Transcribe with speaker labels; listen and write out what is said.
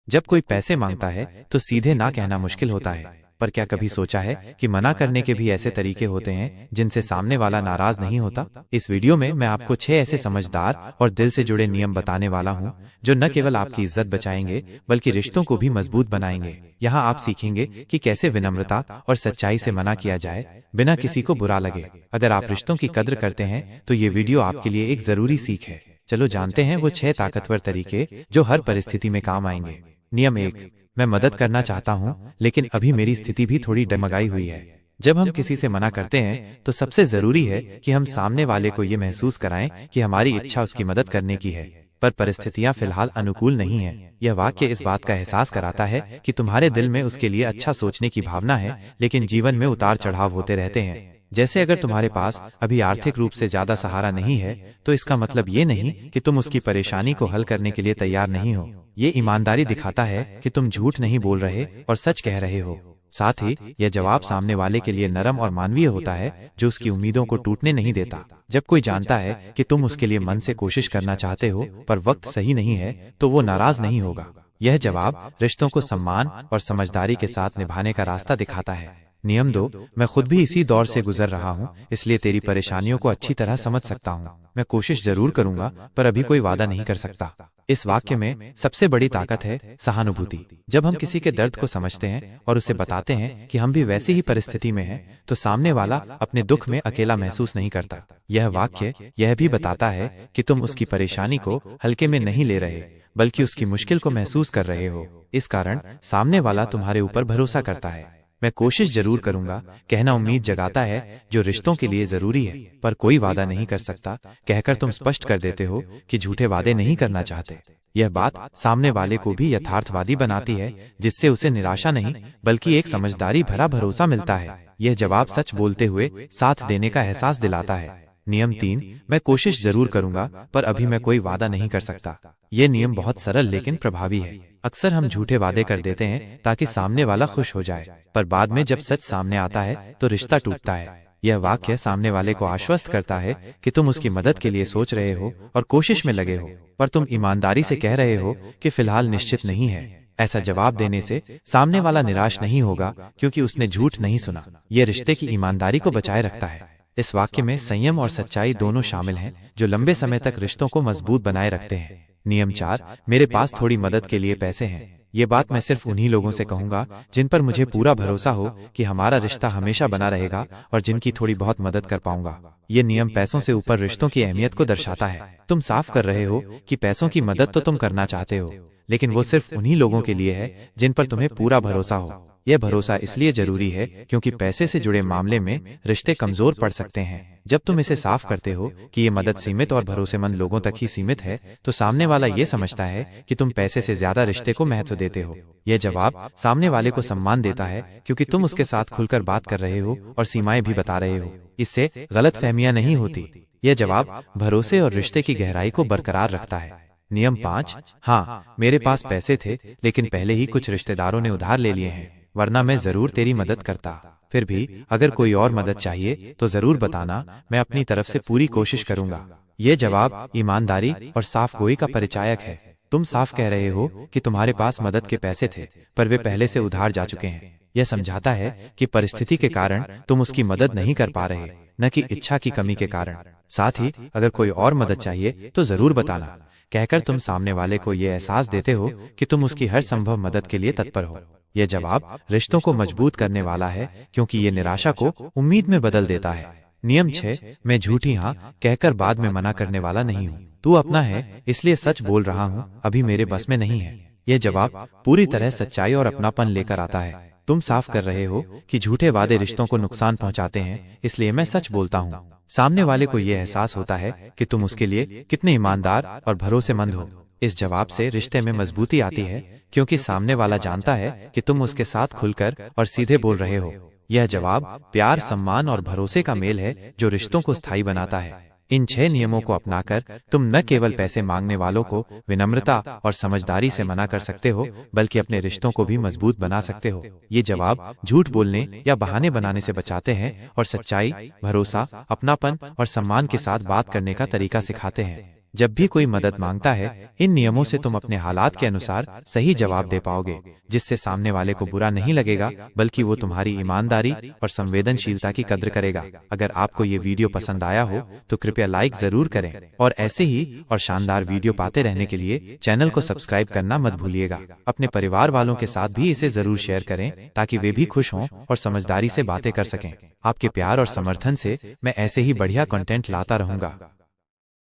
Speaker 1: जब कोई पैसे मांगता है तो सीधे ना कहना मुश्किल होता है, पर क्या कभी सोचा है कि मना करने के भी ऐसे तरीके होते हैं जिनसे सामने वाला नाराज नहीं होता। इस वीडियो में मैं आपको 6 ऐसे समझदार और दिल से जुड़े नियम बताने वाला हूं जो न केवल आपकी इज्जत बचाएंगे बल्कि रिश्तों को भी मजबूत बनाएंगे। यहाँ आप सीखेंगे कि कैसे विनम्रता और सच्चाई से मना किया जाए बिना किसी को बुरा लगे। अगर आप रिश्तों की कद्र करते हैं तो ये वीडियो आपके लिए एक जरूरी सीख है। चलो जानते हैं वो 6 ताकतवर तरीके जो हर परिस्थिति में काम आएंगे। नियम 1, मैं मदद करना चाहता हूं लेकिन अभी मेरी स्थिति भी थोड़ी डगमगाई हुई है। जब हम किसी से मना करते हैं तो सबसे जरूरी है कि हम सामने वाले को ये महसूस कराएं कि हमारी इच्छा उसकी मदद करने की है, पर परिस्थितियां फिलहाल अनुकूल नहीं है। यह वाक्य इस बात का एहसास कराता है कि तुम्हारे दिल में उसके लिए अच्छा सोचने की भावना है, लेकिन जीवन में उतार चढ़ाव होते रहते हैं। जैसे अगर तुम्हारे पास अभी आर्थिक रूप से ज्यादा सहारा नहीं है तो इसका मतलब ये नहीं कि तुम उसकी परेशानी को हल करने के लिए तैयार नहीं हो। ये ईमानदारी दिखाता है कि तुम झूठ नहीं बोल रहे और सच कह रहे हो। साथ ही यह जवाब सामने वाले के लिए नरम और मानवीय होता है, जो उसकी उम्मीदों को टूटने नहीं देता। जब कोई जानता है कि तुम उसके लिए मन से कोशिश करना चाहते हो पर वक्त सही नहीं है तो वो नाराज नहीं होगा। यह जवाब रिश्तों को सम्मान और समझदारी के साथ निभाने का रास्ता दिखाता है। नियम 2, मैं खुद भी इसी दौर से गुजर रहा हूँ, इसलिए तेरी परेशानियों को अच्छी तरह समझ सकता हूँ। मैं कोशिश जरूर करूंगा पर अभी कोई वादा नहीं कर सकता। इस वाक्य में सबसे बड़ी ताकत है सहानुभूति। जब हम किसी के दर्द को समझते हैं और उसे बताते हैं कि हम भी वैसी ही परिस्थिति में हैं, तो सामने वाला अपने दुख में अकेला महसूस नहीं करता। यह वाक्य यह भी बताता है कि तुम उसकी परेशानी को हल्के में नहीं ले रहे बल्कि उसकी मुश्किल को महसूस कर रहे हो। इस कारण सामने वाला तुम्हारे ऊपर भरोसा करता है। मैं कोशिश जरूर करूंगा कहना उम्मीद जगाता है जो रिश्तों के लिए जरूरी है, पर कोई वादा नहीं कर सकता कहकर तुम स्पष्ट कर देते हो कि झूठे वादे नहीं करना चाहते। यह बात सामने वाले को भी यथार्थवादी बनाती है, जिससे उसे निराशा नहीं बल्कि एक समझदारी भरा भरोसा मिलता है। यह जवाब सच बोलते हुए साथ देने का एहसास दिलाता है। नियम 3, मैं कोशिश जरूर करूंगा पर अभी मैं कोई वादा नहीं कर सकता। यह नियम बहुत सरल लेकिन प्रभावी है। अक्सर हम झूठे वादे कर देते हैं ताकि सामने वाला खुश हो जाए, पर बाद में जब सच सामने आता है तो रिश्ता टूटता है। यह वाक्य सामने वाले को आश्वस्त करता है कि तुम उसकी मदद के लिए सोच रहे हो और कोशिश में लगे हो, पर तुम ईमानदारी से कह रहे हो कि फिलहाल निश्चित नहीं है। ऐसा जवाब देने से सामने वाला निराश नहीं होगा क्योंकि उसने झूठ नहीं सुना। यह रिश्ते की ईमानदारी को बचाए रखता है। इस वाक्य में संयम और सच्चाई दोनों शामिल हैं, जो लंबे समय तक रिश्तों को मजबूत बनाए रखते हैं। नियम 4, मेरे पास थोड़ी मदद के लिए पैसे हैं। ये बात मैं सिर्फ उन्हीं लोगों से कहूंगा जिन पर मुझे पूरा भरोसा हो कि हमारा रिश्ता हमेशा बना रहेगा और जिनकी थोड़ी बहुत मदद कर पाऊंगा। ये नियम पैसों से ऊपर रिश्तों की अहमियत को दर्शाता है। तुम साफ कर रहे हो कि पैसों की मदद तो तुम करना चाहते हो, लेकिन वो सिर्फ उन्हीं लोगों के लिए है जिन पर तुम्हें पूरा भरोसा हो। यह भरोसा इसलिए जरूरी है क्योंकि पैसे से जुड़े मामले में रिश्ते कमजोर पड़ सकते हैं। जब तुम इसे साफ करते हो कि ये मदद सीमित और भरोसेमंद लोगों तक ही सीमित है, तो सामने वाला ये समझता है कि तुम पैसे से ज्यादा रिश्ते को महत्व देते हो। यह जवाब सामने वाले को सम्मान देता है क्योंकि तुम उसके साथ खुलकर बात कर रहे हो और सीमाएं भी बता रहे हो। इससे गलतफहमियां नहीं होती। यह जवाब भरोसे और रिश्ते की गहराई को बरकरार रखता है। नियम 5, हाँ, मेरे पास पैसे थे लेकिन पहले ही कुछ रिश्तेदारों ने उधार ले लिए हैं, वरना मैं जरूर तेरी मदद करता। फिर भी अगर कोई और मदद चाहिए तो जरूर बताना, मैं अपनी तरफ से पूरी कोशिश करूंगा। यह जवाब ईमानदारी और साफगोई का परिचायक है। तुम साफ कह रहे हो कि तुम्हारे पास मदद के पैसे थे पर वे पहले से उधार जा चुके हैं। यह समझाता है कि परिस्थिति के कारण तुम उसकी मदद नहीं कर पा रहे, न कि इच्छा की कमी के कारण। साथ ही अगर कोई और मदद चाहिए तो जरूर बताना कहकर तुम सामने वाले को यह एहसास देते हो कि तुम उसकी हर संभव मदद के लिए तत्पर हो। यह जवाब रिश्तों को मजबूत करने वाला है क्योंकि ये निराशा को उम्मीद में बदल देता है। नियम 6, मैं झूठी हाँ कहकर बाद में मना करने वाला नहीं हूँ। तू अपना है इसलिए सच बोल रहा हूँ, अभी मेरे बस में नहीं है। यह जवाब पूरी तरह सच्चाई और अपनापन लेकर आता है। तुम साफ कर रहे हो कि झूठे वादे रिश्तों को नुकसान पहुंचाते हैं, इसलिए मैं सच बोलता हूँ। सामने वाले को यह एहसास होता है कि तुम उसके लिए कितने ईमानदार और भरोसेमंद हो। इस जवाब से रिश्ते में मजबूती आती है क्योंकि सामने वाला जानता है कि तुम उसके साथ खुलकर और सीधे बोल रहे हो। यह जवाब प्यार, सम्मान और भरोसे का मेल है जो रिश्तों को स्थायी बनाता है। इन 6 नियमों को अपनाकर तुम न केवल पैसे मांगने वालों को विनम्रता और समझदारी से मना कर सकते हो, बल्कि अपने रिश्तों को भी मजबूत बना सकते हो। ये जवाब झूठ बोलने या बहाने बनाने से बचाते हैं और सच्चाई, भरोसा, अपनापन और सम्मान के साथ बात करने का तरीका सिखाते हैं। जब भी कोई मदद मांगता है, इन नियमों से तुम अपने हालात के अनुसार सही जवाब दे पाओगे, जिससे सामने वाले को बुरा नहीं लगेगा, बल्कि वो तुम्हारी ईमानदारी और संवेदनशीलता की कद्र करेगा। अगर आपको ये वीडियो पसंद आया हो तो कृपया लाइक जरूर करें और ऐसे ही और शानदार वीडियो पाते रहने के लिए चैनल को सब्सक्राइब करना मत भूलिएगा। अपने परिवार वालों के साथ भी इसे जरूर शेयर करें ताकि वे भी खुश हों और समझदारी से बातें कर सकें। आपके प्यार और समर्थन से मैं ऐसे ही बढ़िया कंटेंट लाता रहूंगा।